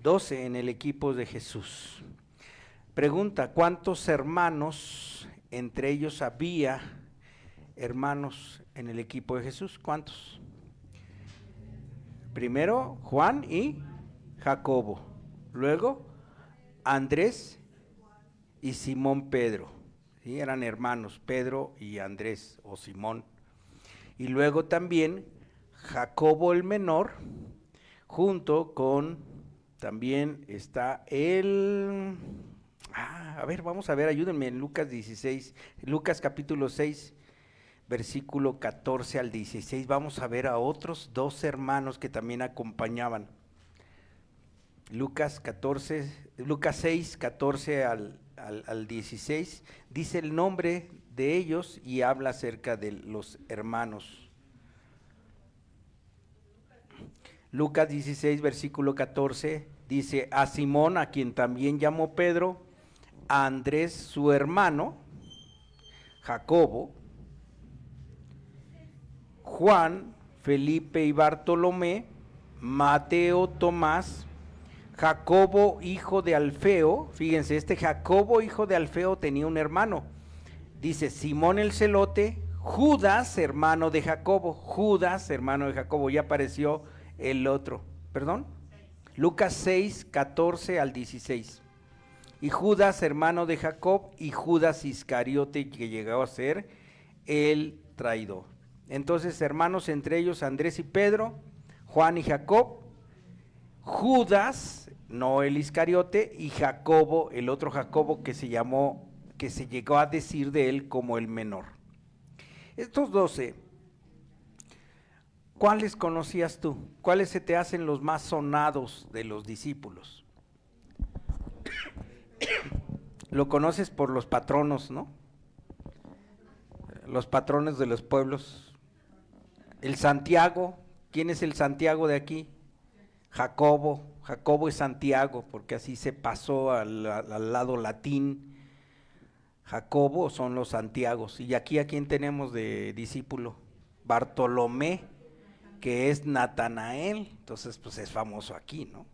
12 en el equipo de Jesús. Pregunta, ¿cuántos hermanos entre ellos había hermanos en el equipo de Jesús? ¿Cuántos? Primero Juan y Jacobo, luego Andrés y Simón Pedro, ¿sí? Eran hermanos Pedro y Andrés o Simón. Y luego también Jacobo el menor, junto con, también está el, vamos a ver, ayúdenme en Lucas 16, Lucas capítulo 6, versículo 14 al 16, vamos a ver a otros dos hermanos que también acompañaban. Lucas 6, 14 al 16, dice el nombre de ellos y habla acerca de los hermanos. Lucas 16, versículo 14, dice, a Simón, a quien también llamó Pedro, a Andrés su hermano, Jacobo, Juan, Felipe y Bartolomé, Mateo, Tomás, Jacobo, hijo de Alfeo. Fíjense, este Jacobo, hijo de Alfeo, tenía un hermano. Dice, Simón el celote, Judas, hermano de Jacobo. Judas, hermano de Jacobo, ya apareció el otro. ¿Perdón? Lucas 6, 14 al 16. Y Judas, hermano de Jacob, y Judas Iscariote, que llegó a ser el traidor. Entonces, hermanos, entre ellos Andrés y Pedro, Juan y Jacob, Judas, no el Iscariote, y Jacobo, el otro Jacobo que se llamó, que se llegó a decir de él como el menor. Estos 12, ¿cuáles conocías tú? ¿Cuáles se te hacen los más sonados de los discípulos? Lo conoces por los patronos, ¿no? Los patrones de los pueblos. El Santiago, ¿quién es el Santiago de aquí? Jacobo. Jacobo es Santiago, porque así se pasó al lado latín. Jacobo son los Santiagos. Y aquí, ¿a quién tenemos de discípulo? Bartolomé, que es Natanael. Entonces, pues es famoso aquí, ¿no?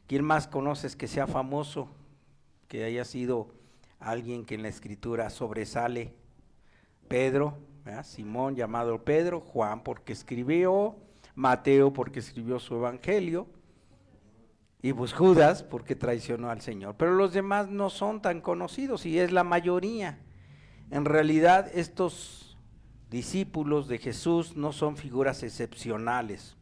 ¿Quién más conoces que sea famoso? Que haya sido alguien que en la escritura sobresale. Pedro, ¿verdad? Simón llamado Pedro, Juan porque escribió, Mateo porque escribió su evangelio, y pues Judas porque traicionó al Señor. Pero los demás no son tan conocidos y es la mayoría. En realidad estos discípulos de Jesús no son figuras excepcionales.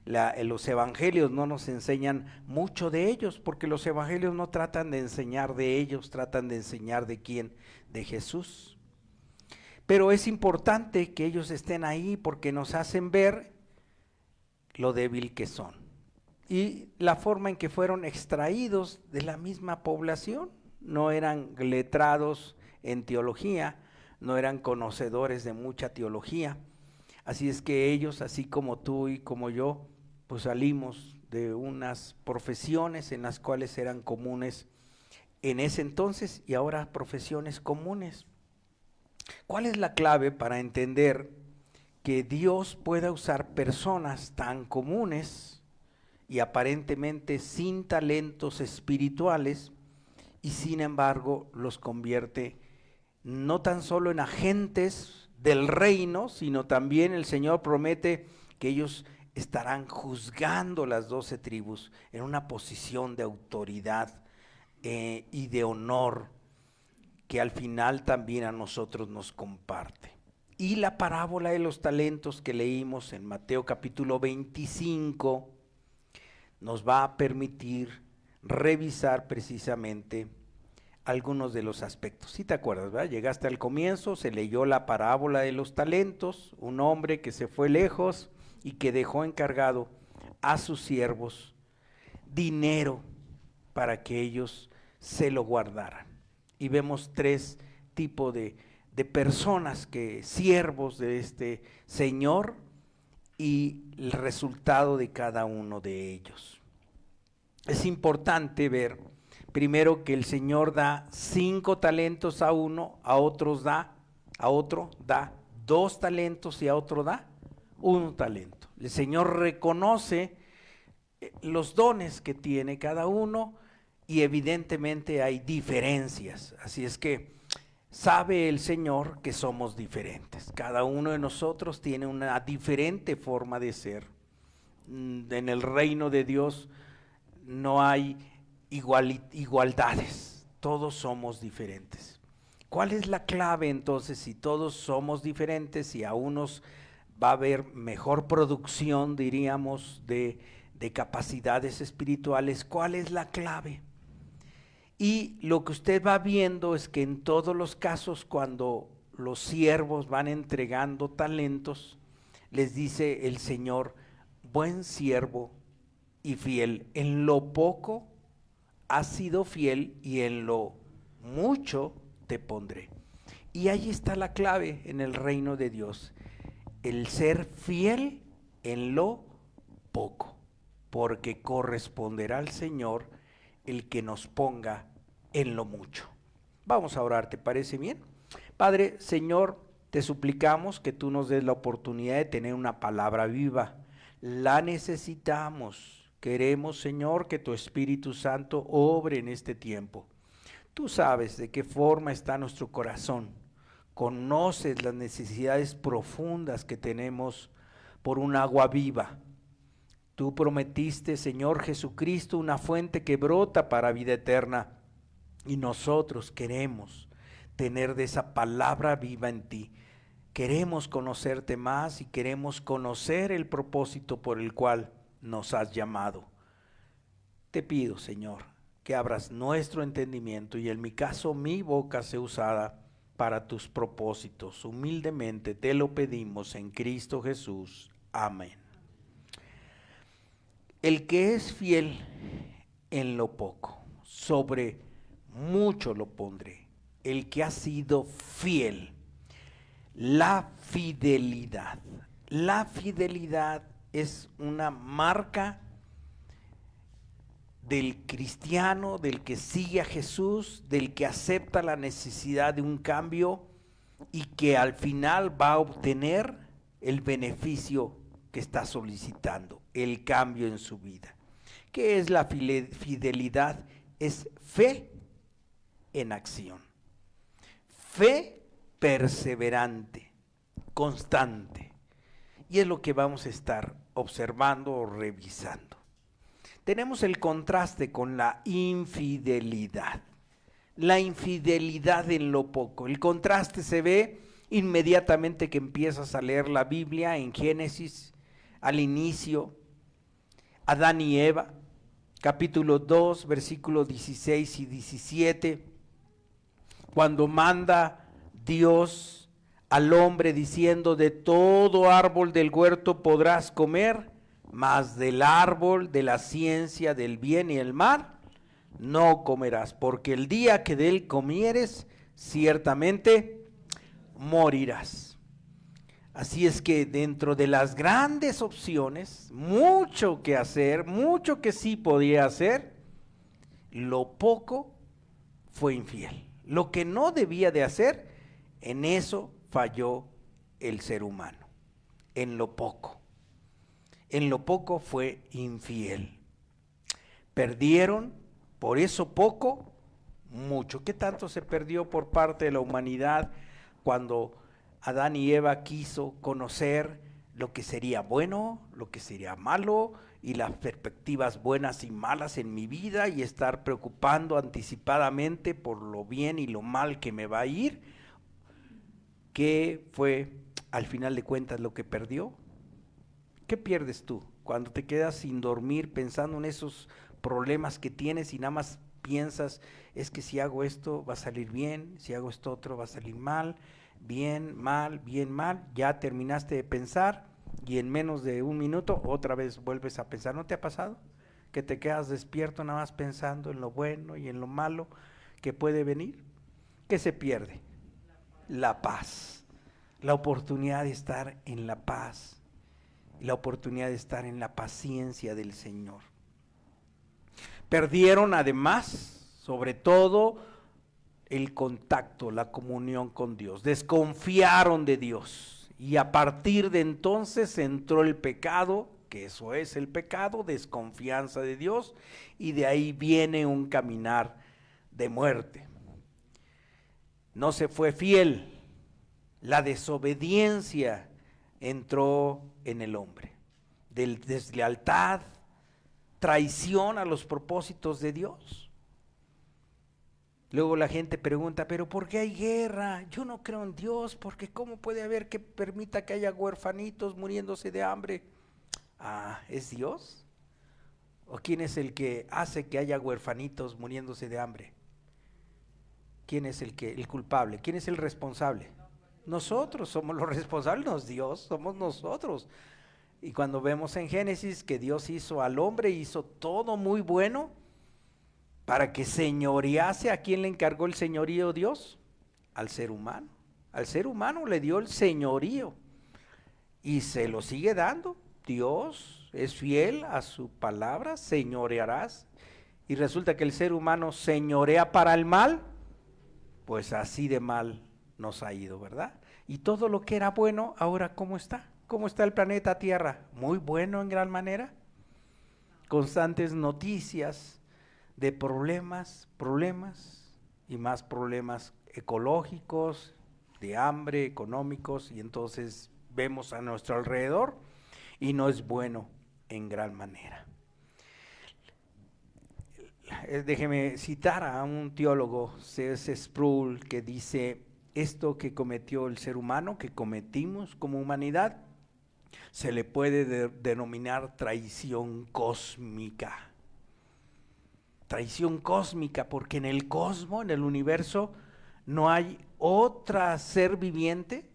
Los evangelios no nos enseñan mucho de ellos, porque los evangelios no tratan de enseñar de ellos, tratan de enseñar de quién, de Jesús. Pero es importante que ellos estén ahí porque nos hacen ver lo débil que son y la forma en que fueron extraídos de la misma población. No eran letrados en teología, no eran conocedores de mucha teología. Así es que ellos, así como tú y como yo, pues salimos de unas profesiones en las cuales eran comunes en ese entonces y ahora profesiones comunes. ¿Cuál es la clave para entender que Dios pueda usar personas tan comunes y aparentemente sin talentos espirituales y sin embargo los convierte no tan solo en agentes del reino, sino también el Señor promete que ellos estarán juzgando las 12 tribus en una posición de autoridad y de honor que al final también a nosotros nos comparte? Y la parábola de los talentos que leímos en Mateo capítulo 25 nos va a permitir revisar precisamente algunos de los aspectos. ¿Sí te acuerdas, verdad? Llegaste al comienzo, se leyó la parábola de los talentos, un hombre que se fue lejos y que dejó encargado a sus siervos dinero para que ellos se lo guardaran. Y vemos 3 tipos de personas, que siervos de este Señor, y el resultado de cada uno de ellos. Es importante ver primero que el Señor da 5 talentos a uno, a otro da 2 talentos y a otro da 1 talento. El Señor reconoce los dones que tiene cada uno, y evidentemente hay diferencias. Así es que sabe el Señor que somos diferentes. Cada uno de nosotros tiene una diferente forma de ser. En el reino de Dios no hay igualdades, todos somos diferentes. ¿Cuál es la clave entonces si todos somos diferentes y a unos va a haber mejor producción, diríamos, de capacidades espirituales? ¿Cuál es la clave? Y lo que usted va viendo es que en todos los casos, cuando los siervos van entregando talentos, les dice el Señor: buen siervo y fiel, en lo poco has sido fiel y en lo mucho te pondré. Y ahí está la clave en el reino de Dios, el ser fiel en lo poco, porque corresponderá al Señor el que nos ponga en lo mucho. Vamos a orar, ¿te parece bien? Padre, Señor, te suplicamos que tú nos des la oportunidad de tener una palabra viva. La necesitamos. Queremos, Señor, que tu Espíritu Santo obre en este tiempo. Tú sabes de qué forma está nuestro corazón. Conoces las necesidades profundas que tenemos por un agua viva. Tú prometiste, Señor Jesucristo, una fuente que brota para vida eterna, y nosotros queremos tener de esa palabra viva en ti. Queremos conocerte más y queremos conocer el propósito por el cual nos has llamado. Te pido, Señor, que abras nuestro entendimiento y en mi caso mi boca sea usada para tus propósitos. Humildemente te lo pedimos en Cristo Jesús. Amén. El que es fiel en lo poco, sobre mucho lo pondré. El que ha sido fiel. La fidelidad. La fidelidad es una marca del cristiano, del que sigue a Jesús, del que acepta la necesidad de un cambio y que al final va a obtener el beneficio que está solicitando, el cambio en su vida. ¿Qué es la fidelidad? Es fe en acción. Fe perseverante, constante. Y es lo que vamos a estar observando o revisando. Tenemos el contraste con la infidelidad. La infidelidad en lo poco. El contraste se ve inmediatamente que empiezas a leer la Biblia en Génesis, al inicio, Adán y Eva, capítulo 2, versículos 16 y 17, cuando manda Dios al hombre diciendo: de todo árbol del huerto podrás comer, mas del árbol de la ciencia del bien y el mal no comerás, porque el día que de él comieres, ciertamente morirás. Así es que dentro de las grandes opciones, mucho que hacer, mucho que sí podía hacer, lo poco fue infiel. Lo que no debía de hacer, en eso falló el ser humano, en lo poco. En lo poco fue infiel. Perdieron por eso poco, mucho. ¿Qué tanto se perdió por parte de la humanidad cuando Adán y Eva quiso conocer lo que sería bueno, lo que sería malo y las perspectivas buenas y malas en mi vida y estar preocupando anticipadamente por lo bien y lo mal que me va a ir? ¿Qué fue al final de cuentas lo que perdió? ¿Qué pierdes tú cuando te quedas sin dormir pensando en esos problemas que tienes y nada más piensas: es que si hago esto va a salir bien, si hago esto otro va a salir mal, bien, mal, bien, mal? Ya terminaste de pensar y en menos de un minuto otra vez vuelves a pensar. ¿No te ha pasado? Que te quedas despierto nada más pensando en lo bueno y en lo malo que puede venir. ¿Qué se pierde? La paz, la oportunidad de estar en la paz, la oportunidad de estar en la paciencia del Señor. Perdieron además, sobre todo, el contacto, la comunión con Dios. Desconfiaron de Dios y a partir de entonces entró el pecado porque eso es el pecado, desconfianza de Dios, y de ahí viene un caminar de muerte. No se fue fiel, la desobediencia entró en el hombre, deslealtad, traición a los propósitos de Dios. Luego la gente pregunta, pero ¿por qué hay guerra? Yo no creo en Dios, porque ¿cómo puede haber que permita que haya huerfanitos muriéndose de hambre? Ah, ¿es Dios? ¿O quién es el que hace que haya huerfanitos muriéndose de hambre? ¿Quién es el culpable? ¿Quién es el responsable? Nosotros somos los responsables, no es Dios, somos nosotros. Y cuando vemos en Génesis que Dios hizo al hombre, hizo todo muy bueno para que señorease. ¿A quién le encargó el señorío Dios? Al ser humano. Al ser humano le dio el señorío y se lo sigue dando. Dios es fiel a su palabra, señorearás. Y resulta que el ser humano señorea para el mal, pues así de mal nos ha ido, ¿verdad? Y todo lo que era bueno, ahora ¿cómo está? ¿Cómo está el planeta Tierra? Muy bueno en gran manera. Constantes noticias de problemas y más problemas ecológicos, de hambre, económicos, y entonces vemos a nuestro alrededor y no es bueno en gran manera. Déjeme citar a un teólogo, C.S. Sproul, que dice: esto que cometió el ser humano, que cometimos como humanidad, se le puede denominar traición cósmica. Traición cósmica, porque en el cosmos, en el universo, no hay otra ser viviente,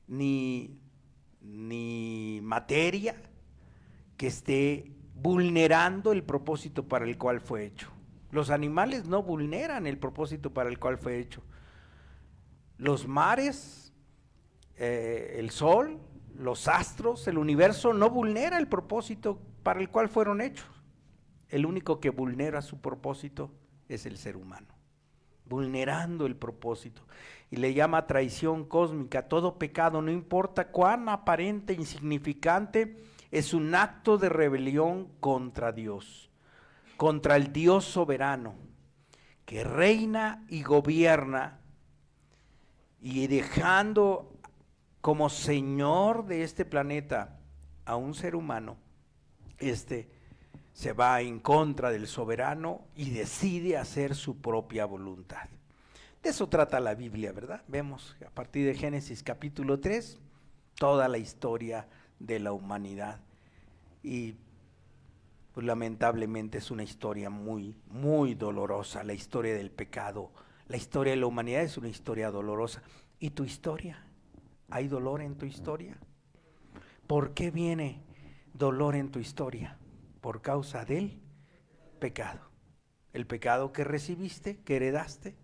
ni materia que esté vulnerando el propósito para el cual fue hecho. Los animales no vulneran el propósito para el cual fue hecho. Los mares, el sol, los astros, el universo no vulnera el propósito para el cual fueron hechos. El único que vulnera su propósito es el ser humano, vulnerando el propósito. Y le llama traición cósmica. Todo pecado, no importa cuán aparente e insignificante, es un acto de rebelión contra Dios, contra el Dios soberano, que reina y gobierna, y dejando como señor de este planeta a un ser humano, se va en contra del soberano y decide hacer su propia voluntad. De eso trata la Biblia, ¿verdad? Vemos a partir de Génesis capítulo 3, toda la historia de la humanidad. Y pues lamentablemente es una historia muy, muy dolorosa, la historia del pecado. La historia de la humanidad es una historia dolorosa. ¿Y tu historia? ¿Hay dolor en tu historia? ¿Por qué viene dolor en tu historia? Por causa del pecado. El pecado que recibiste, que heredaste,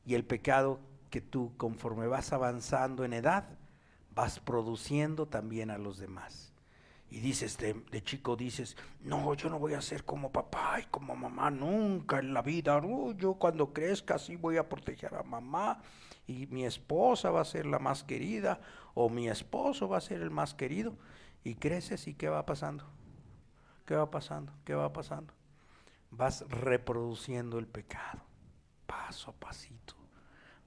y el pecado que tú, conforme vas avanzando en edad, vas produciendo también a los demás. Y dices, de chico dices, no, yo no voy a ser como papá y como mamá nunca en la vida. No, yo cuando crezca sí voy a proteger a mamá, y mi esposa va a ser la más querida, o mi esposo va a ser el más querido. Y creces, ¿y qué va pasando? ¿Qué va pasando? ¿Qué va pasando? Vas reproduciendo el pecado, paso a pasito.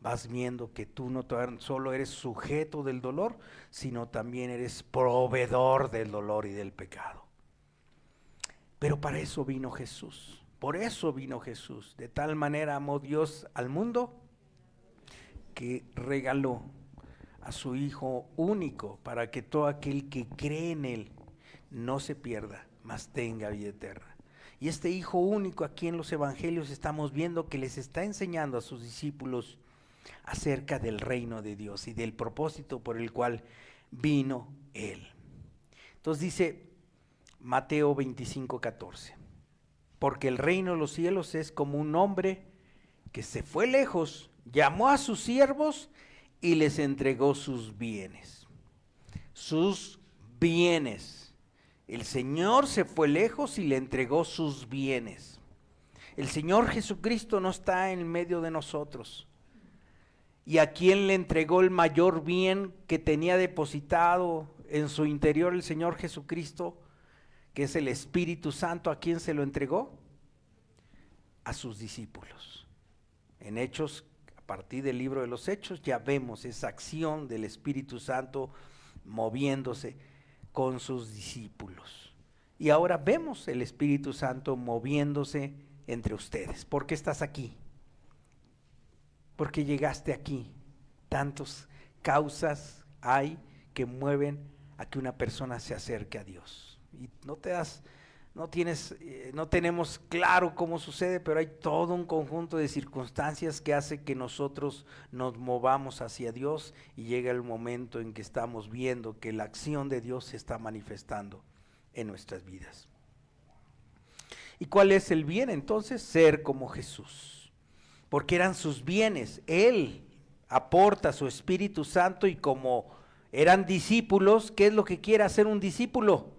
Vas viendo que tú no solo eres sujeto del dolor, sino también eres proveedor del dolor y del pecado. Pero para eso vino Jesús, por eso vino Jesús. De tal manera amó Dios al mundo que regaló a su Hijo único, para que todo aquel que cree en Él no se pierda, mas tenga vida eterna. Y este Hijo único, aquí en los evangelios estamos viendo que les está enseñando a sus discípulos acerca del reino de Dios y del propósito por el cual vino Él. Entonces dice Mateo 25:14, porque el reino de los cielos es como un hombre que se fue lejos, llamó a sus siervos y les entregó sus bienes. Sus bienes. El Señor se fue lejos y le entregó sus bienes. El Señor Jesucristo no está en medio de nosotros. ¿Y a quién le entregó el mayor bien que tenía depositado en su interior el Señor Jesucristo, que es el Espíritu Santo, ¿a quién se lo entregó? A sus discípulos. En Hechos, a partir del libro de los Hechos, ya vemos esa acción del Espíritu Santo moviéndose con sus discípulos. Y ahora vemos el Espíritu Santo moviéndose entre ustedes. ¿Por qué estás aquí? ¿Por qué llegaste aquí? Tantas causas hay que mueven a que una persona se acerque a Dios. Y no tenemos claro cómo sucede, pero hay todo un conjunto de circunstancias que hace que nosotros nos movamos hacia Dios y llega el momento en que estamos viendo que la acción de Dios se está manifestando en nuestras vidas. ¿Y cuál es el bien entonces? Ser como Jesús, porque eran sus bienes. Él aporta su Espíritu Santo y como eran discípulos, ¿qué es lo que quiere hacer un discípulo?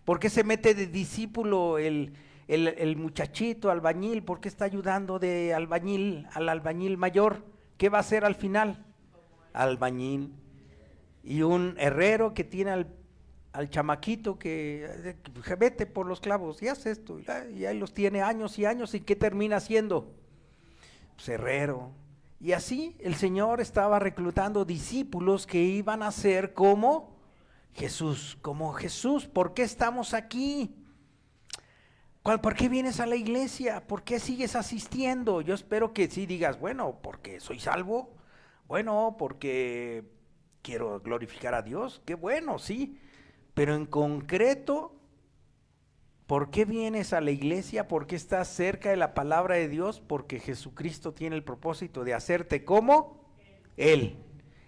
¿Por qué se mete de discípulo el muchachito albañil? ¿Por qué está ayudando de albañil al albañil mayor? ¿Qué va a hacer al final? Albañil. Y un herrero que tiene al chamaquito que vete por los clavos y haz esto, y ahí los tiene años y años, ¿y qué termina haciendo? Pues herrero. Y así el Señor estaba reclutando discípulos que iban a ser como Jesús, como Jesús. ¿Por qué estamos aquí? ¿Por qué vienes a la iglesia? ¿Por qué sigues asistiendo? Yo espero que sí digas, bueno, porque soy salvo, bueno, porque quiero glorificar a Dios, qué bueno, sí, pero en concreto, ¿por qué vienes a la iglesia? ¿Por qué estás cerca de la palabra de Dios? Porque Jesucristo tiene el propósito de hacerte como Él.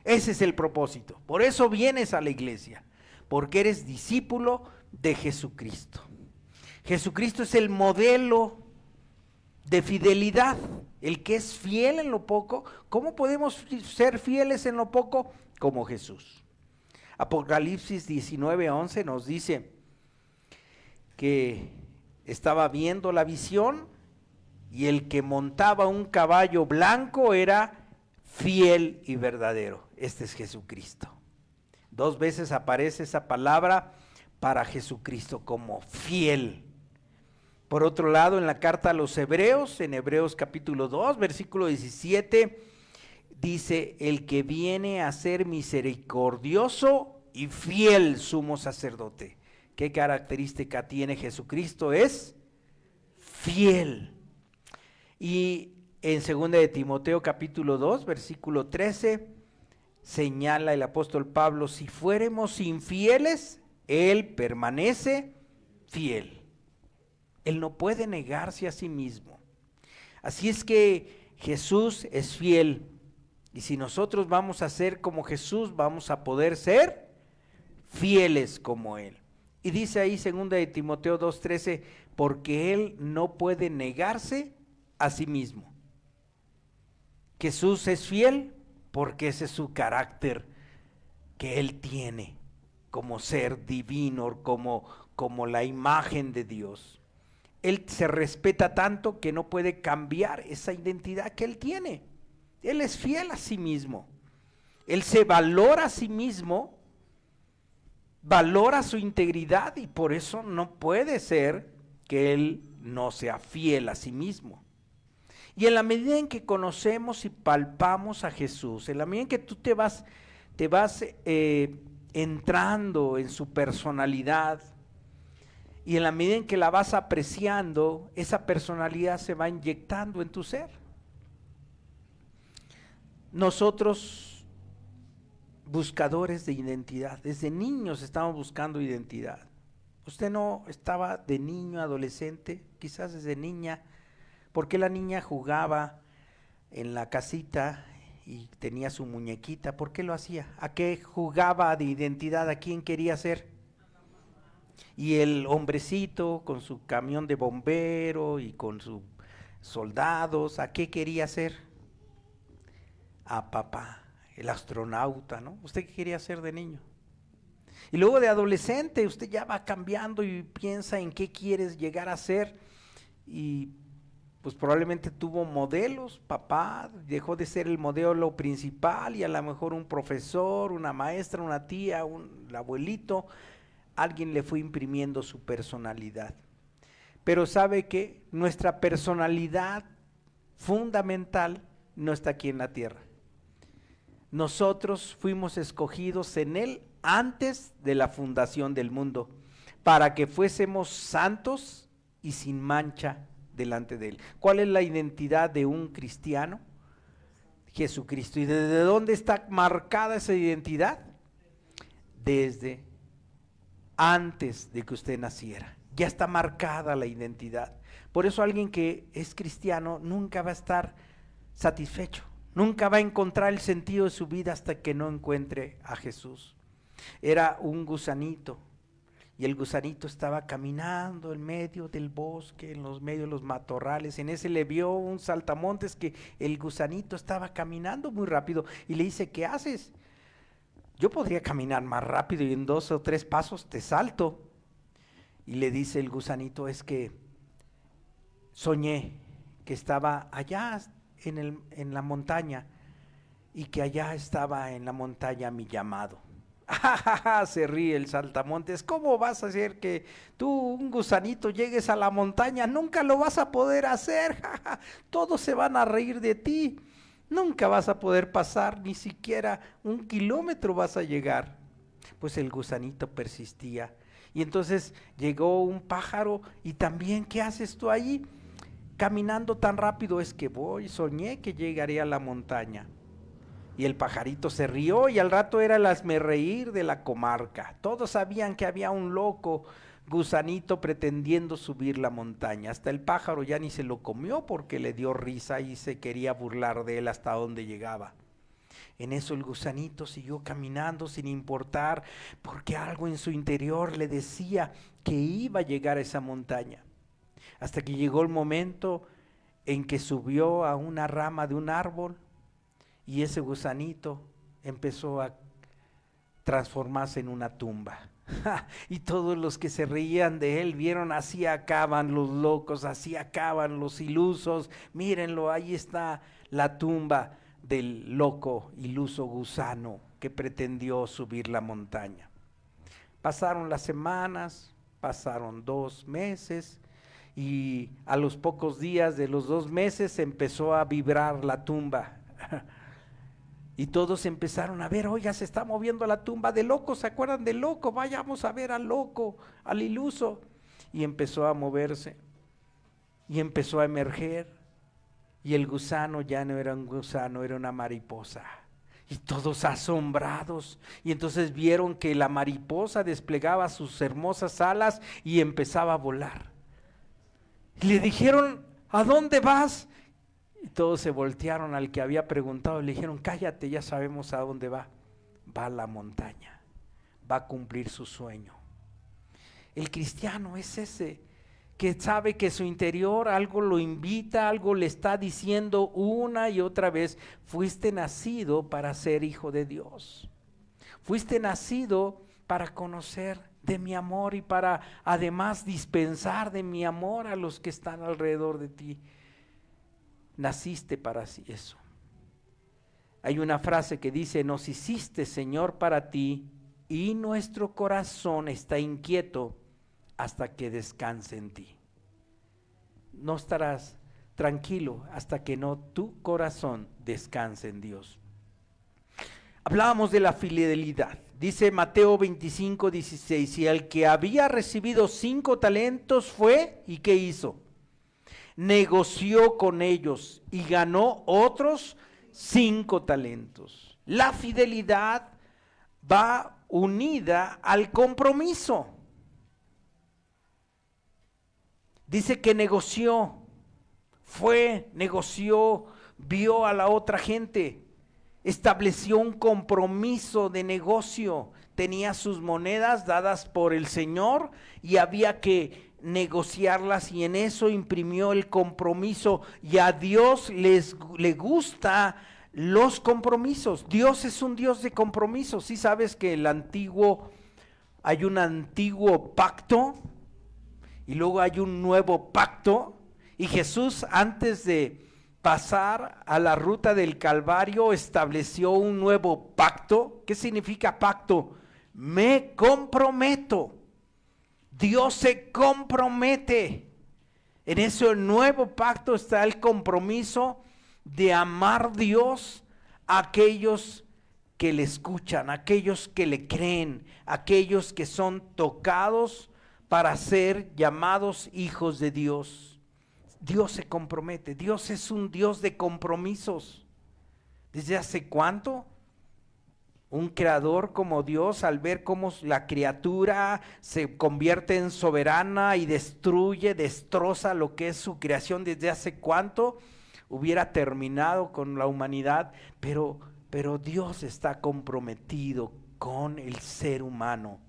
Ese es el propósito. Por eso vienes a la iglesia, porque eres discípulo de Jesucristo. Jesucristo es el modelo de fidelidad, el que es fiel en lo poco. ¿Cómo podemos ser fieles en lo poco? Como Jesús. Apocalipsis 19:11 nos dice que estaba viendo la visión y el que montaba un caballo blanco era fiel y verdadero. Este es Jesucristo. 2 veces aparece esa palabra para Jesucristo como fiel. Por otro lado, en la carta a los Hebreos, en Hebreos capítulo 2, versículo 17, dice, el que viene a ser misericordioso y fiel sumo sacerdote. ¿Qué característica tiene Jesucristo? Es fiel. Y en 2 de Timoteo capítulo 2, versículo 13, señala el apóstol Pablo, si fuéramos infieles, Él permanece fiel. Él no puede negarse a sí mismo. Así es que Jesús es fiel. Y si nosotros vamos a ser como Jesús, vamos a poder ser fieles como Él. Y dice ahí 2 de Timoteo 2:13, porque Él no puede negarse a sí mismo. Jesús es fiel porque ese es su carácter que Él tiene como ser divino, como la imagen de Dios. Él se respeta tanto que no puede cambiar esa identidad que Él tiene. Él es fiel a sí mismo. Él se valora a sí mismo, valora su integridad y por eso no puede ser que Él no sea fiel a sí mismo. Y en la medida en que conocemos y palpamos a Jesús, en la medida en que tú te vas entrando en su personalidad, y en la medida en que la vas apreciando, esa personalidad se va inyectando en tu ser. Nosotros, buscadores de identidad, desde niños estamos buscando identidad. Usted no estaba de niño, adolescente, quizás desde niña. ¿Por qué la niña jugaba en la casita y tenía su muñequita? ¿Por qué lo hacía? ¿A qué jugaba de identidad? ¿A quién quería ser? Y el hombrecito con su camión de bombero y con sus soldados, ¿a qué quería ser? A papá, el astronauta, ¿no? ¿Usted qué quería ser de niño? Y luego de adolescente usted ya va cambiando y piensa en qué quieres llegar a ser y pues probablemente tuvo modelos, papá, dejó de ser el modelo principal y a lo mejor un profesor, una maestra, una tía, el abuelito, alguien le fue imprimiendo su personalidad. Pero sabe que nuestra personalidad fundamental no está aquí en la tierra. Nosotros fuimos escogidos en Él antes de la fundación del mundo, para que fuésemos santos y sin mancha delante de Él. ¿Cuál es la identidad de un cristiano? Jesucristo. ¿Y desde dónde está marcada esa identidad? Desde antes de que usted naciera. Ya está marcada la identidad. Por eso alguien que es cristiano nunca va a estar satisfecho, nunca va a encontrar el sentido de su vida hasta que no encuentre a Jesús. Era un gusanito, y el gusanito estaba caminando en medio del bosque, en los medios de los matorrales. En ese le vio un saltamontes que el gusanito estaba caminando muy rápido y le dice: ¿qué haces? Yo podría caminar más rápido y en 2 o 3 pasos te salto. Y le dice el gusanito: es que soñé que estaba allá en la montaña y que allá estaba en la montaña mi llamado. Se ríe el saltamontes. ¿Cómo vas a hacer que tú, un gusanito, llegues a la montaña? Nunca lo vas a poder hacer. Todos se van a reír de ti. Nunca vas a poder pasar, ni siquiera 1 kilómetro vas a llegar. Pues el gusanito persistía. Y entonces llegó un pájaro y también: ¿qué haces tú ahí caminando tan rápido? Es que soñé que llegaría a la montaña. Y el pajarito se rió y al rato era el hazmerreír de la comarca. Todos sabían que había un loco gusanito pretendiendo subir la montaña. Hasta el pájaro ya ni se lo comió porque le dio risa y se quería burlar de él hasta donde llegaba. En eso el gusanito siguió caminando sin importar, porque algo en su interior le decía que iba a llegar a esa montaña. Hasta que llegó el momento en que subió a una rama de un árbol y ese gusanito empezó a transformarse en una tumba. Y todos los que se reían de él vieron: así acaban los locos, así acaban los ilusos. Mírenlo, ahí está la tumba del loco iluso gusano que pretendió subir la montaña. Pasaron las semanas, pasaron 2 meses y a los pocos días de los 2 meses empezó a vibrar la tumba. Y todos empezaron a ver: oiga, se está moviendo la tumba del loco, ¿se acuerdan del loco? Vayamos a ver al loco, al iluso. Y empezó a moverse, y empezó a emerger, y el gusano ya no era un gusano, era una mariposa. Y todos asombrados, y entonces vieron que la mariposa desplegaba sus hermosas alas y empezaba a volar. Y le dijeron: ¿a dónde vas? Y todos se voltearon al que había preguntado y le dijeron: cállate, ya sabemos a dónde va. Va a la montaña, va a cumplir su sueño. El cristiano es ese que sabe que su interior algo lo invita, algo le está diciendo una y otra vez: fuiste nacido para ser hijo de Dios. Fuiste nacido para conocer de mi amor y para además dispensar de mi amor a los que están alrededor de ti. Naciste para eso. Hay una frase que dice: nos hiciste, Señor, para ti, y nuestro corazón está inquieto hasta que descanse en ti. No estarás tranquilo hasta que no tu corazón descanse en Dios. Hablábamos de la fidelidad. Dice Mateo 25:16: y el que había recibido 5 talentos fue, ¿y qué hizo? Negoció con ellos y ganó otros 5 talentos. La fidelidad va unida al compromiso. Dice que negoció, negoció, vio a la otra gente, estableció un compromiso de negocio, tenía sus monedas dadas por el Señor y había que negociarlas, y en eso imprimió el compromiso. Y a Dios le gusta los compromisos. Dios es un Dios de compromisos. ¿Sí sabes que hay un antiguo pacto y luego hay un nuevo pacto? Y Jesús, antes de pasar a la ruta del Calvario, estableció un nuevo pacto. ¿Qué significa pacto? Me comprometo. Dios se compromete. En ese nuevo pacto está el compromiso de amar a Dios a aquellos que le escuchan, aquellos que le creen, aquellos que son tocados para ser llamados hijos de Dios. Dios se compromete, Dios es un Dios de compromisos. ¿Desde hace cuánto? Un creador como Dios, al ver cómo la criatura se convierte en soberana y destruye, destroza lo que es su creación, desde hace cuánto hubiera terminado con la humanidad, pero Dios está comprometido con el ser humano,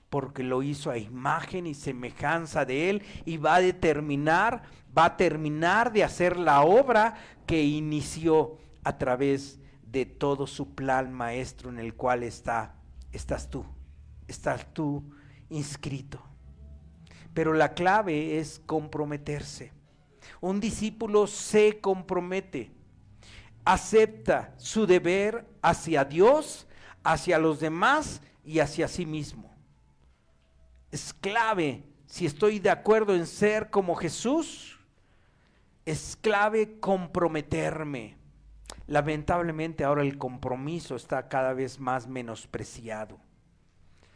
porque lo hizo a imagen y semejanza de él, y va a terminar de hacer la obra que inició a través de todo su plan maestro, en el cual estás tú inscrito. Pero la clave es comprometerse. Un discípulo se compromete, acepta su deber hacia Dios, hacia los demás y hacia sí mismo. Es clave, si estoy de acuerdo en ser como Jesús, es clave comprometerme. Lamentablemente ahora el compromiso está cada vez más menospreciado.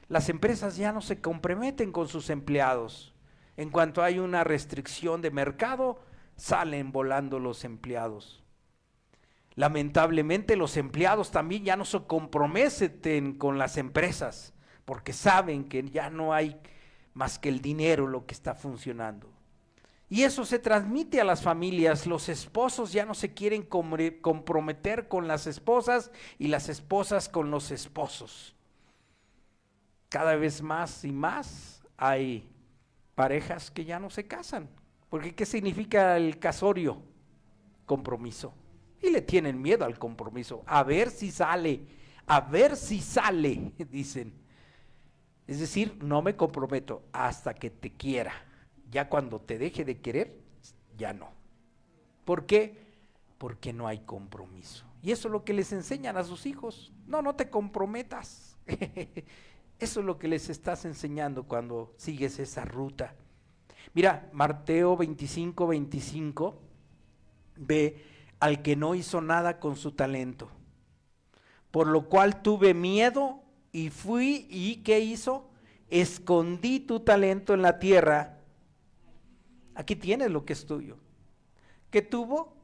Las empresas ya no se comprometen con sus empleados. En cuanto hay una restricción de mercado, salen volando los empleados. Lamentablemente los empleados también ya no se comprometen con las empresas, porque saben que ya no hay más que el dinero lo que está funcionando. Y eso se transmite a las familias. Los esposos ya no se quieren comprometer con las esposas y las esposas con los esposos. Cada vez más y más hay parejas que ya no se casan. Porque ¿qué significa el casorio? Compromiso. Y le tienen miedo al compromiso. A ver si sale, dicen. Es decir, no me comprometo hasta que te quiera. Ya cuando te deje de querer, ya no. ¿Por qué? Porque no hay compromiso. Y eso es lo que les enseñan a sus hijos. No te comprometas. Eso es lo que les estás enseñando cuando sigues esa ruta. Mira, Mateo 25:25, ve al que no hizo nada con su talento. Por lo cual tuve miedo y fui, ¿y qué hizo? Escondí tu talento en la tierra. Aquí tienes lo que es tuyo. ¿Qué tuvo?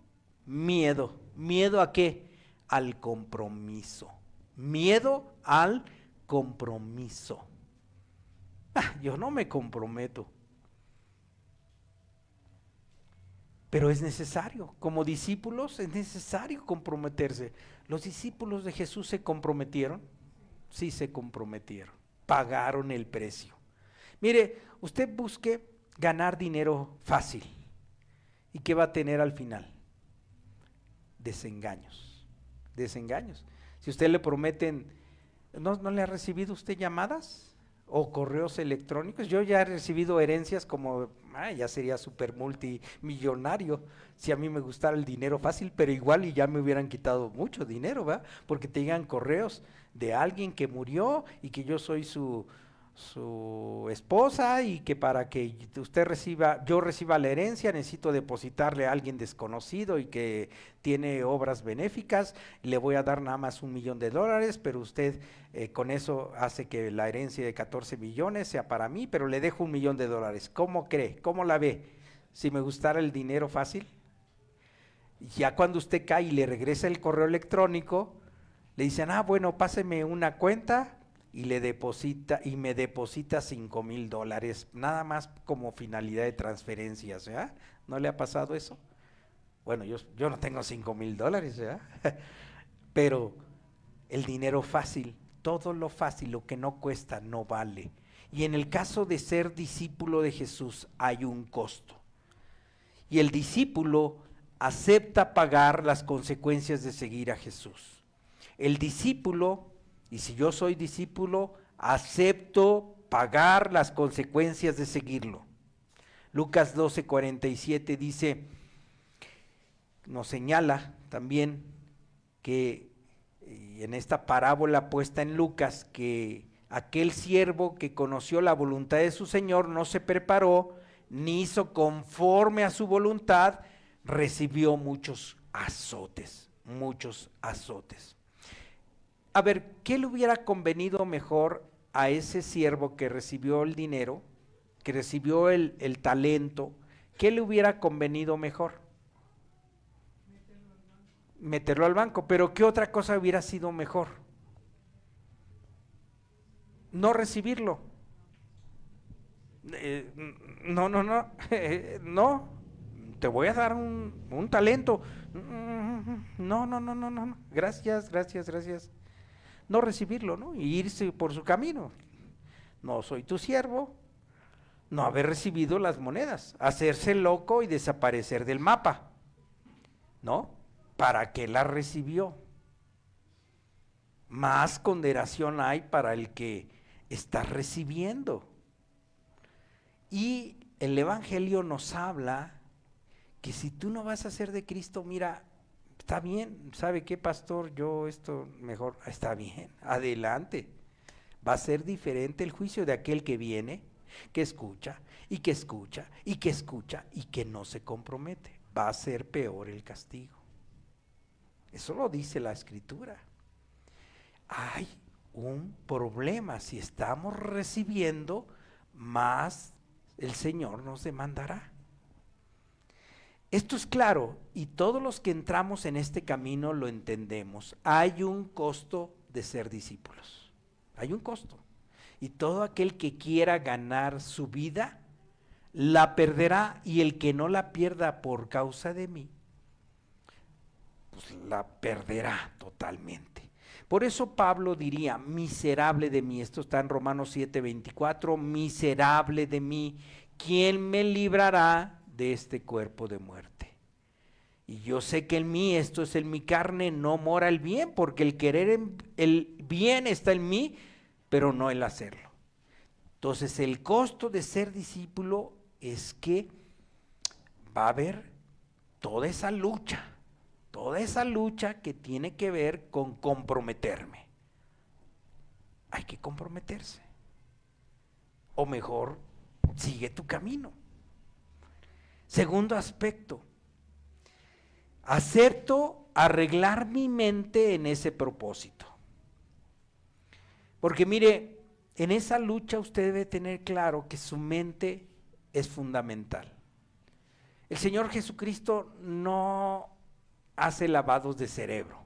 Miedo. ¿Miedo a qué? Al compromiso. Miedo al compromiso. Yo no me comprometo. Pero es necesario, como discípulos es necesario comprometerse. ¿Los discípulos de Jesús se comprometieron? Sí se comprometieron, pagaron el precio. Mire, usted busque ganar dinero fácil. ¿Y qué va a tener al final? Desengaños. Si usted le prometen, ¿no le ha recibido usted llamadas o correos electrónicos? Yo ya he recibido herencias como, ya sería súper multimillonario si a mí me gustara el dinero fácil, pero igual y ya me hubieran quitado mucho dinero, ¿verdad? Porque te llegan correos de alguien que murió y que yo soy su esposa, y que para que yo reciba la herencia necesito depositarle a alguien desconocido y que tiene obras benéficas, le voy a dar nada más $1,000,000, pero usted con eso hace que la herencia de 14 millones sea para mí, pero le dejo $1,000,000. ¿Cómo cree? ¿Cómo la ve? Si me gustara el dinero fácil. Ya cuando usted cae y le regresa el correo electrónico, le dicen, bueno, páseme una cuenta, y me deposita $5,000, nada más como finalidad de transferencias, ¿verdad? ¿No le ha pasado eso? Bueno, yo no tengo $5,000, ¿verdad? Pero el dinero fácil, todo lo fácil, lo que no cuesta, no vale. Y en el caso de ser discípulo de Jesús hay un costo. Y el discípulo acepta pagar las consecuencias de seguir a Jesús. El discípulo, y si yo soy discípulo, acepto pagar las consecuencias de seguirlo. Lucas 12:47 dice, nos señala también que, y en esta parábola puesta en Lucas, que aquel siervo que conoció la voluntad de su Señor no se preparó, ni hizo conforme a su voluntad, recibió muchos azotes, muchos azotes. A ver, ¿qué le hubiera convenido mejor a ese siervo que recibió el dinero, que recibió el talento? ¿Qué le hubiera convenido mejor? Meterlo al banco. Pero ¿qué otra cosa hubiera sido mejor? No recibirlo. No, no, te voy a dar un talento. No, gracias. No recibirlo, ¿no? Y irse por su camino. No soy tu siervo, no haber recibido las monedas, hacerse loco y desaparecer del mapa, ¿no? ¿Para qué las recibió? Más consideración hay para el que está recibiendo. Y el Evangelio nos habla que si tú no vas a ser de Cristo, mira, está bien, ¿sabe qué, pastor? Yo esto mejor, está bien, adelante. Va a ser diferente el juicio de aquel que viene, que escucha, y que escucha, y que escucha, y que no se compromete. Va a ser peor el castigo. Eso lo dice la Escritura. Hay un problema, si estamos recibiendo, más el Señor nos demandará. Esto es claro, y todos los que entramos en este camino lo entendemos. Hay un costo de ser discípulos. Hay un costo. Y todo aquel que quiera ganar su vida, la perderá, y el que no la pierda por causa de mí, pues la perderá totalmente. Por eso Pablo diría, miserable de mí, esto está en Romanos 7:24, miserable de mí, ¿quién me librará de este cuerpo de muerte? Y yo sé que en mí, esto es en mi carne, no mora el bien, porque el querer el bien está en mí, pero no el hacerlo. Entonces el costo de ser discípulo es que va a haber toda esa lucha que tiene que ver con comprometerme. Hay que comprometerse. O mejor, sigue tu camino. Segundo aspecto, acepto arreglar mi mente en ese propósito. Porque mire, en esa lucha usted debe tener claro que su mente es fundamental. El Señor Jesucristo no hace lavados de cerebro.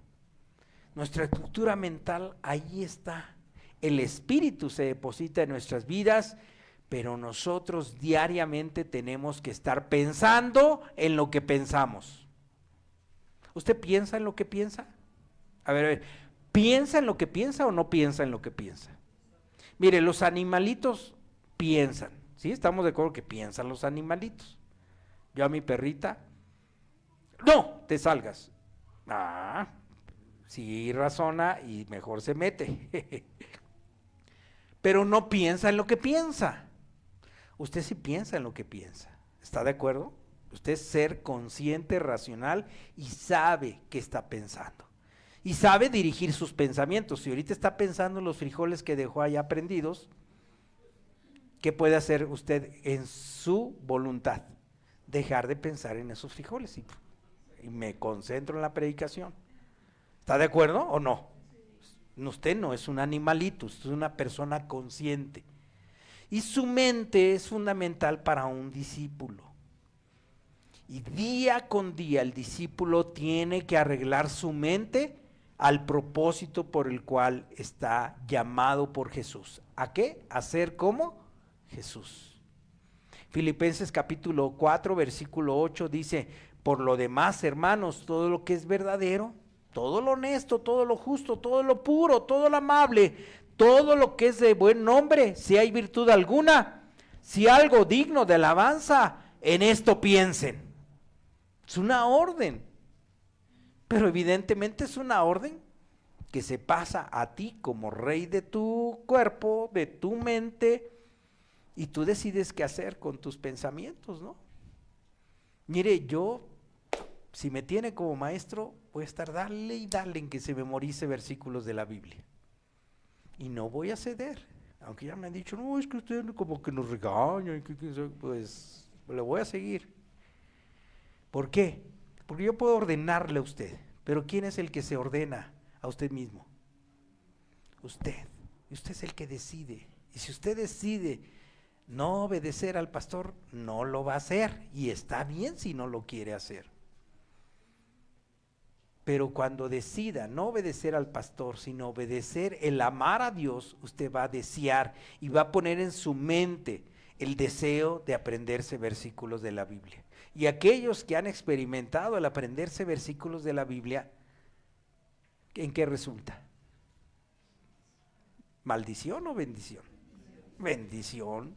Nuestra estructura mental ahí está. El Espíritu se deposita en nuestras vidas, pero nosotros diariamente tenemos que estar pensando en lo que pensamos. ¿Usted piensa en lo que piensa? A ver, ¿piensa en lo que piensa o no piensa en lo que piensa? Mire, los animalitos piensan, ¿sí? Estamos de acuerdo que piensan los animalitos. Yo a mi perrita, no, te salgas. Sí razona y mejor se mete. Pero no piensa en lo que piensa. Usted sí piensa en lo que piensa. ¿Está de acuerdo? Usted es ser consciente, racional y sabe qué está pensando. Y sabe dirigir sus pensamientos. Si ahorita está pensando en los frijoles que dejó allá prendidos, ¿qué puede hacer usted en su voluntad? Dejar de pensar en esos frijoles y me concentro en la predicación. ¿Está de acuerdo o no? Usted no es un animalito, usted es una persona consciente. Y su mente es fundamental para un discípulo. Y día con día el discípulo tiene que arreglar su mente al propósito por el cual está llamado por Jesús. ¿A qué? A ser como Jesús. Filipenses capítulo 4, versículo 8 dice, por lo demás, hermanos, todo lo que es verdadero, todo lo honesto, todo lo justo, todo lo puro, todo lo amable, todo lo que es de buen nombre, si hay virtud alguna, si algo digno de alabanza, en esto piensen. Es una orden, pero evidentemente es una orden que se pasa a ti como rey de tu cuerpo, de tu mente, Y tú decides qué hacer con tus pensamientos, ¿no? Mire, yo, si me tiene como maestro, voy a estar dale y dale en que se memorice versículos de la Biblia. Y no voy a ceder. Aunque ya me han dicho, no, es que usted como que nos regaña, pues le voy a seguir. ¿Por qué? Porque yo puedo ordenarle a usted, pero ¿quién es el que se ordena a usted mismo? Usted. Y usted es el que decide. Y si usted decide no obedecer al pastor, no lo va a hacer. Y está bien si no lo quiere hacer. Pero cuando decida no obedecer al pastor, sino obedecer el amar a Dios, usted va a desear y va a poner en su mente el deseo de aprenderse versículos de la Biblia. Y aquellos que han experimentado el aprenderse versículos de la Biblia, ¿en qué resulta? ¿Maldición o bendición? Bendición.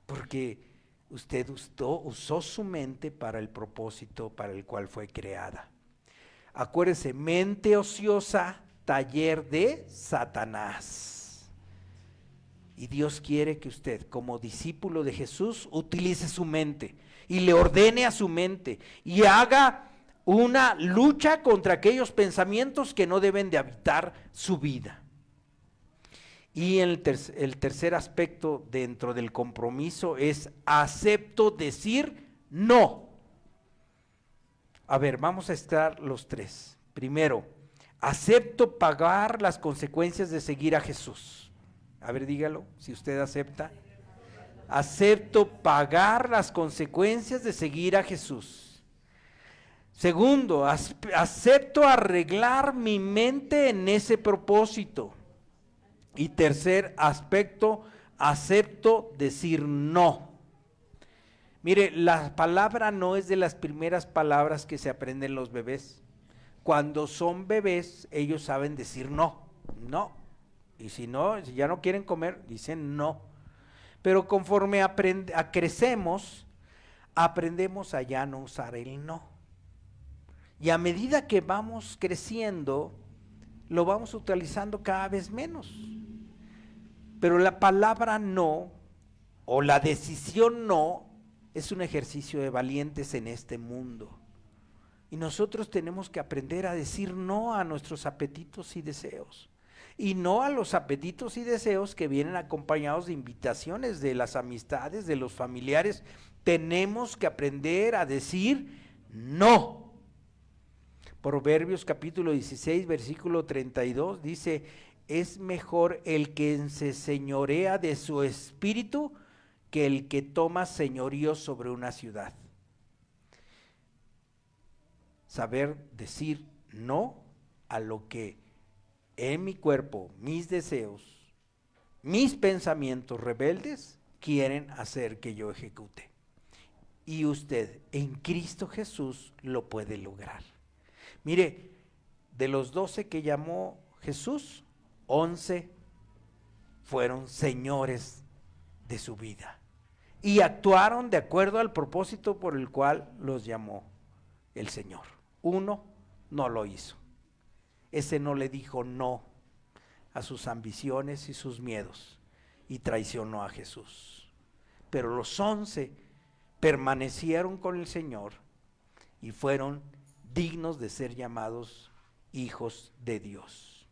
Porque usted usó su mente para el propósito para el cual fue creada. Acuérdese, mente ociosa, taller de Satanás. Y Dios quiere que usted, como discípulo de Jesús, utilice su mente y le ordene a su mente y haga una lucha contra aquellos pensamientos que no deben de habitar su vida. Y el tercer aspecto dentro del compromiso es acepto decir no. A ver, vamos a estar los tres. Primero, acepto pagar las consecuencias de seguir a Jesús. A ver, dígalo, si usted acepta. Acepto pagar las consecuencias de seguir a Jesús. Segundo, acepto arreglar mi mente en ese propósito. Y tercer aspecto, acepto decir no. Mire, la palabra no es de las primeras palabras que se aprenden los bebés. Cuando son bebés, ellos saben decir no, no. Y si ya no quieren comer, dicen no. Pero conforme crecemos, aprendemos a ya no usar el no. Y a medida que vamos creciendo, lo vamos utilizando cada vez menos. Pero la palabra no, o la decisión no, es un ejercicio de valientes en este mundo. Y nosotros tenemos que aprender a decir no a nuestros apetitos y deseos. Y no a los apetitos y deseos que vienen acompañados de invitaciones de las amistades, de los familiares. Tenemos que aprender a decir no. Proverbios capítulo 16, versículo 32 dice: es mejor el que se señorea de su espíritu que el que toma señorío sobre una ciudad. Saber decir no a lo que en mi cuerpo, mis deseos, mis pensamientos rebeldes quieren hacer que yo ejecute. Y usted en Cristo Jesús lo puede lograr. Mire, de los 12 que llamó Jesús, 11 fueron señores de su vida y actuaron de acuerdo al propósito por el cual los llamó el Señor. Uno no lo hizo. Ese no le dijo no a sus ambiciones y sus miedos y traicionó a Jesús. Pero los 11 permanecieron con el Señor y fueron dignos de ser llamados hijos de Dios.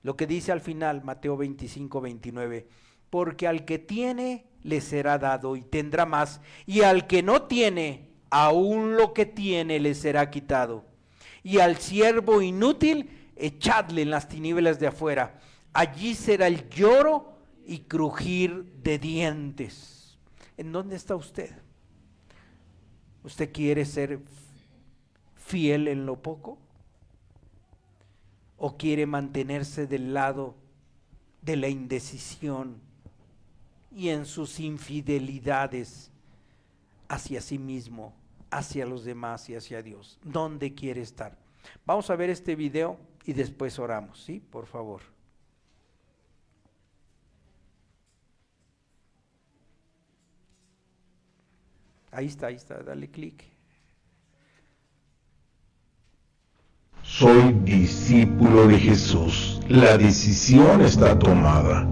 Lo que dice al final Mateo 25, 29, porque al que tiene le será dado y tendrá más, y al que no tiene, aún lo que tiene le será quitado. Y al siervo inútil, echadle en las tinieblas de afuera, allí será el lloro y crujir de dientes. ¿En dónde está usted? ¿Usted quiere ser fiel en lo poco? ¿O quiere mantenerse del lado de la indecisión y en sus infidelidades hacia sí mismo, hacia los demás y hacia Dios? ¿Dónde quiere estar? Vamos a ver este video y después oramos, ¿sí? Por favor. Ahí está, dale clic. Soy discípulo de Jesús. La decisión está tomada.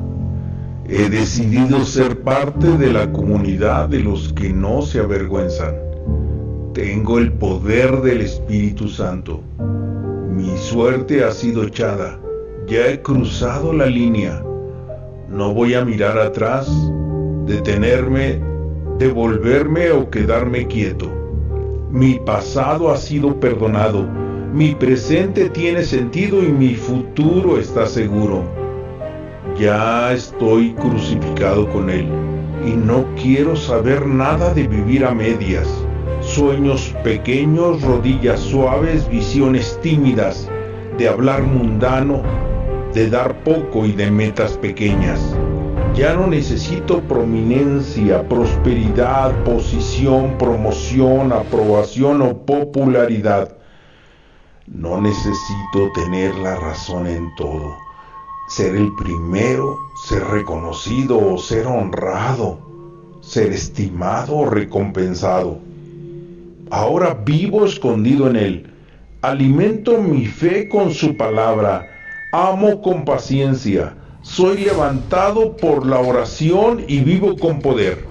He decidido ser parte de la comunidad de los que no se avergüenzan. Tengo el poder del Espíritu Santo. Mi suerte ha sido echada. Ya he cruzado la línea. No voy a mirar atrás, detenerme, devolverme o quedarme quieto. Mi pasado ha sido perdonado. Mi presente tiene sentido y mi futuro está seguro. Ya estoy crucificado con Él y no quiero saber nada de vivir a medias. Sueños pequeños, rodillas suaves, visiones tímidas, de hablar mundano, de dar poco y de metas pequeñas. Ya no necesito prominencia, prosperidad, posición, promoción, aprobación o popularidad. No necesito tener la razón en todo, ser el primero, ser reconocido o ser honrado, ser estimado o recompensado. Ahora vivo escondido en Él, alimento mi fe con su palabra, amo con paciencia, soy levantado por la oración y vivo con poder.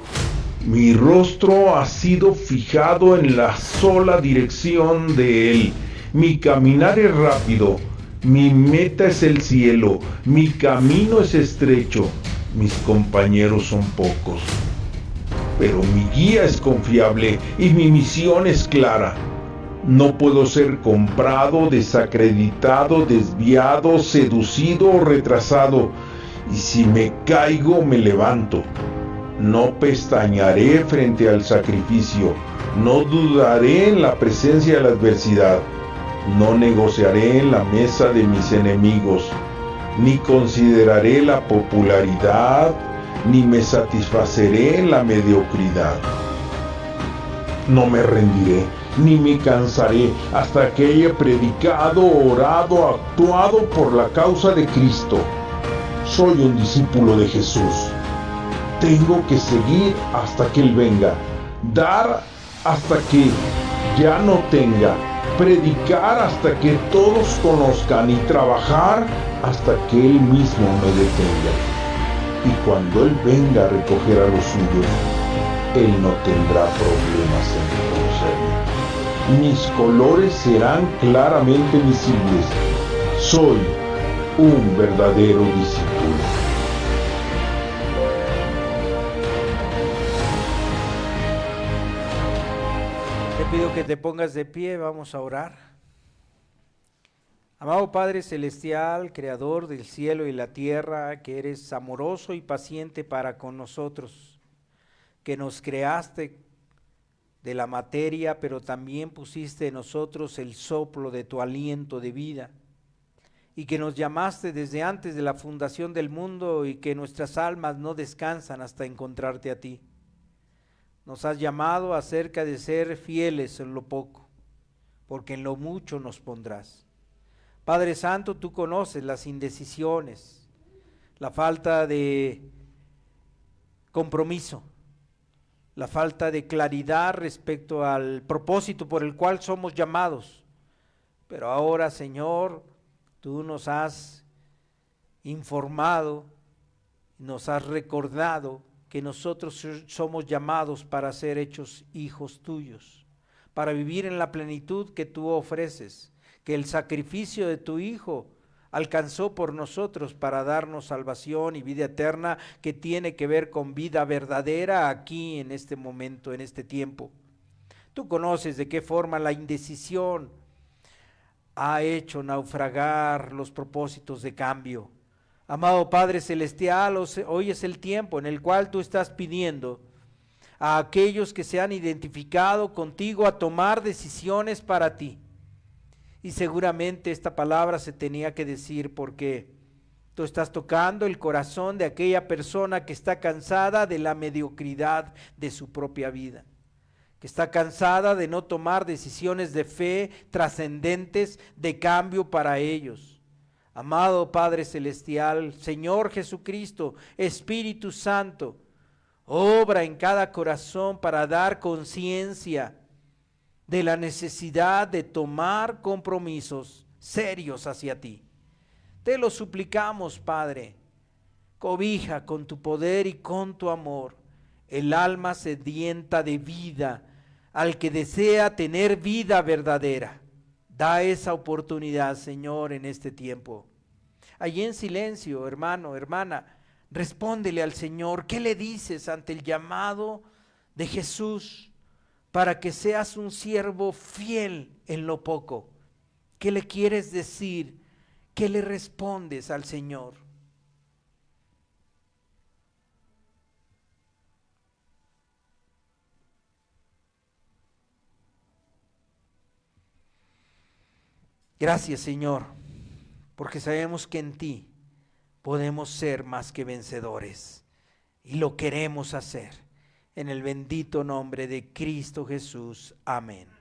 Mi rostro ha sido fijado en la sola dirección de Él. Mi caminar es rápido, mi meta es el cielo, mi camino es estrecho, mis compañeros son pocos. Pero mi guía es confiable y mi misión es clara. No puedo ser comprado, desacreditado, desviado, seducido o retrasado. Y si me caigo, me levanto. No pestañearé frente al sacrificio. No dudaré en la presencia de la adversidad. No negociaré en la mesa de mis enemigos. Ni consideraré la popularidad, ni me satisfaceré en la mediocridad. No me rendiré, ni me cansaré hasta que haya predicado, orado, actuado por la causa de Cristo. Soy un discípulo de Jesús. Tengo que seguir hasta que Él venga, dar hasta que ya no tenga, predicar hasta que todos conozcan y trabajar hasta que Él mismo me detenga. Y cuando Él venga a recoger a los suyos, Él no tendrá problemas en reconocerme. Mis colores serán claramente visibles. Soy un verdadero discípulo. Te pido que te pongas de pie, vamos a orar. Amado Padre Celestial, Creador del cielo y la tierra, que eres amoroso y paciente para con nosotros, que nos creaste de la materia, pero también pusiste en nosotros el soplo de tu aliento de vida, y que nos llamaste desde antes de la fundación del mundo y que nuestras almas no descansan hasta encontrarte a ti. Nos has llamado acerca de ser fieles en lo poco, porque en lo mucho nos pondrás. Padre Santo, tú conoces las indecisiones, la falta de compromiso, la falta de claridad respecto al propósito por el cual somos llamados. Pero ahora, Señor, tú nos has informado, nos has recordado que nosotros somos llamados para ser hechos hijos tuyos, para vivir en la plenitud que tú ofreces, que el sacrificio de tu Hijo alcanzó por nosotros para darnos salvación y vida eterna, que tiene que ver con vida verdadera aquí en este momento, en este tiempo. Tú conoces de qué forma la indecisión ha hecho naufragar los propósitos de cambio. Amado Padre Celestial, hoy es el tiempo en el cual tú estás pidiendo a aquellos que se han identificado contigo a tomar decisiones para ti. Y seguramente esta palabra se tenía que decir porque tú estás tocando el corazón de aquella persona que está cansada de la mediocridad de su propia vida, que está cansada de no tomar decisiones de fe trascendentes de cambio para ellos. Amado Padre Celestial, Señor Jesucristo, Espíritu Santo, obra en cada corazón para dar conciencia de la necesidad de tomar compromisos serios hacia ti. Te lo suplicamos, Padre, Cobija con tu poder y con tu amor el alma sedienta de vida, al que desea tener vida verdadera. Da esa oportunidad, Señor, en este tiempo. Allí en silencio, hermano, hermana, respóndele al Señor. ¿Qué le dices ante el llamado de Jesús para que seas un siervo fiel en lo poco? ¿Qué le quieres decir? ¿Qué le respondes al Señor? Gracias, Señor, porque sabemos que en ti podemos ser más que vencedores y lo queremos hacer. En el bendito nombre de Cristo Jesús. Amén.